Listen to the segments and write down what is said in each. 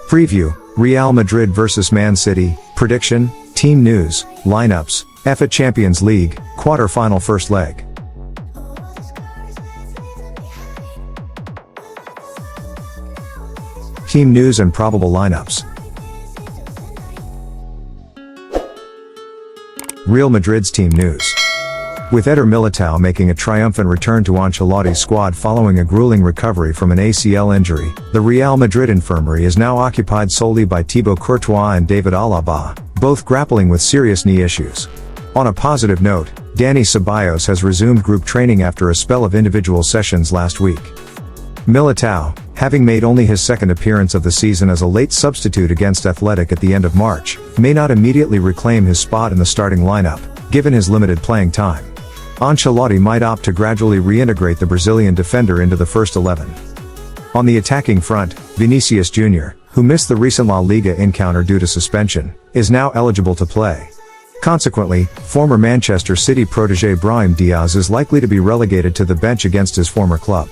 Preview, Real Madrid vs Man City, prediction, team news, lineups, FA Champions League, quarter-final first leg. Team news and probable lineups. Real Madrid's team news. With Eder Militao making a triumphant return to Ancelotti's squad following a grueling recovery from an ACL injury, the Real Madrid infirmary is now occupied solely by Thibaut Courtois and David Alaba, both grappling with serious knee issues. On a positive note, Dani Ceballos has resumed group training after a spell of individual sessions last week. Militao, having made only his second appearance of the season as a late substitute against Athletic at the end of March, may not immediately reclaim his spot in the starting lineup, given his limited playing time. Ancelotti might opt to gradually reintegrate the Brazilian defender into the first 11. On the attacking front, Vinicius Jr., who missed the recent La Liga encounter due to suspension, is now eligible to play. Consequently, former Manchester City protégé Brahim Diaz is likely to be relegated to the bench against his former club.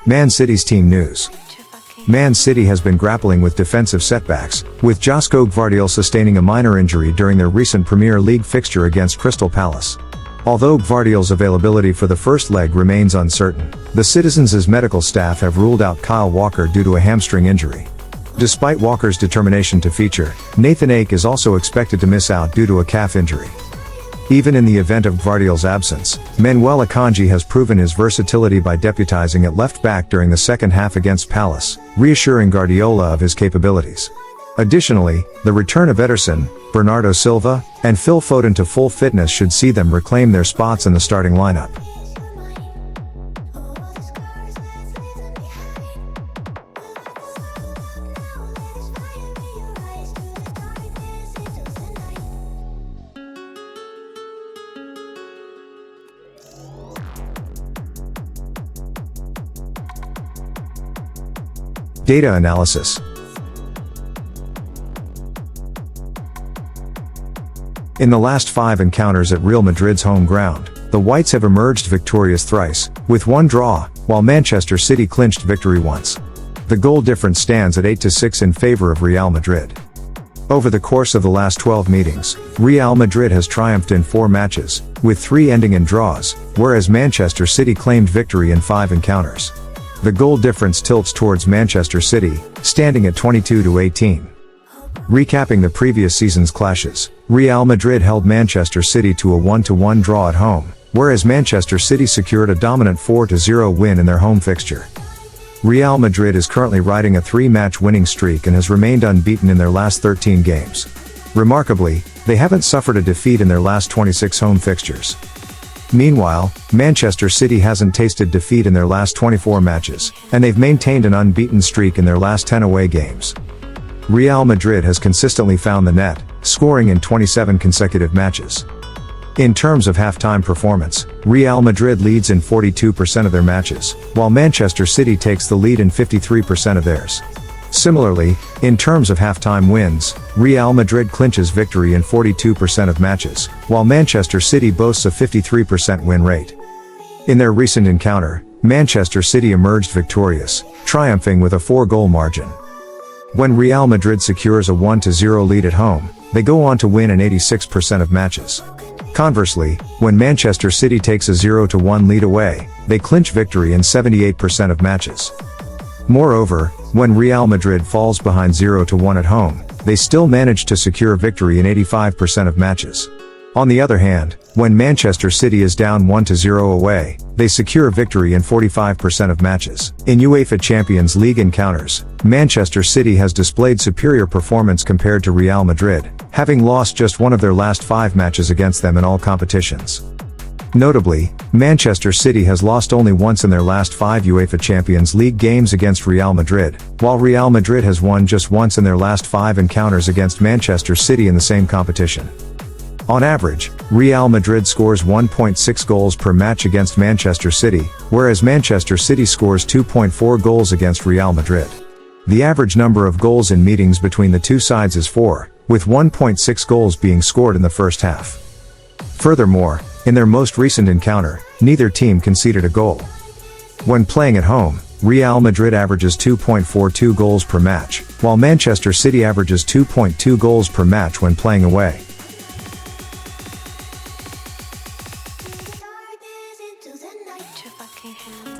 Man City's team news. Man City has been grappling with defensive setbacks, with Josko Gvardiol sustaining a minor injury during their recent Premier League fixture against Crystal Palace. Although Gvardiol's availability for the first leg remains uncertain, the Citizens' medical staff have ruled out Kyle Walker due to a hamstring injury. Despite Walker's determination to feature, Nathan Ake is also expected to miss out due to a calf injury. Even in the event of Gvardiol's absence, Manuel Akanji has proven his versatility by deputizing at left back during the second half against Palace, reassuring Guardiola of his capabilities. Additionally, the return of Ederson, Bernardo Silva, and Phil Foden to full fitness should see them reclaim their spots in the starting lineup. Data analysis. In the last 5 encounters at Real Madrid's home ground, the Whites have emerged victorious thrice, with 1 draw, while Manchester City clinched victory once. The goal difference stands at 8-6 in favor of Real Madrid. Over the course of the last 12 meetings, Real Madrid has triumphed in 4 matches, with 3 ending in draws, whereas Manchester City claimed victory in 5 encounters. The goal difference tilts towards Manchester City, standing at 22-18. Recapping the previous season's clashes, Real Madrid held Manchester City to a 1-1 draw at home, whereas Manchester City secured a dominant 4-0 win in their home fixture. Real Madrid is currently riding a 3-match winning streak and has remained unbeaten in their last 13 games. Remarkably, they haven't suffered a defeat in their last 26 home fixtures. Meanwhile, Manchester City hasn't tasted defeat in their last 24 matches, and they've maintained an unbeaten streak in their last 10 away games. Real Madrid has consistently found the net, scoring in 27 consecutive matches. In terms of halftime performance, Real Madrid leads in 42% of their matches, while Manchester City takes the lead in 53% of theirs. Similarly, in terms of halftime wins, Real Madrid clinches victory in 42% of matches, while Manchester City boasts a 53% win rate. In their recent encounter, Manchester City emerged victorious, triumphing with a 4-goal margin. When Real Madrid secures a 1-0 lead at home, they go on to win in 86% of matches. Conversely, when Manchester City takes a 0-1 lead away, they clinch victory in 78% of matches. Moreover, when Real Madrid falls behind 0-1 at home, they still manage to secure victory in 85% of matches. On the other hand, when Manchester City is down 1-0 away, they secure victory in 45% of matches. In UEFA Champions League encounters, Manchester City has displayed superior performance compared to Real Madrid, having lost just one of their last 5 matches against them in all competitions. Notably, Manchester City has lost only once in their last 5 UEFA Champions League games against Real Madrid, while Real Madrid has won just once in their last 5 encounters against Manchester City in the same competition. On average, Real Madrid scores 1.6 goals per match against Manchester City, whereas Manchester City scores 2.4 goals against Real Madrid. The average number of goals in meetings between the two sides is 4, with 1.6 goals being scored in the first half. Furthermore, in their most recent encounter, neither team conceded a goal. When playing at home, Real Madrid averages 2.42 goals per match, while Manchester City averages 2.2 goals per match when playing away. Too fucking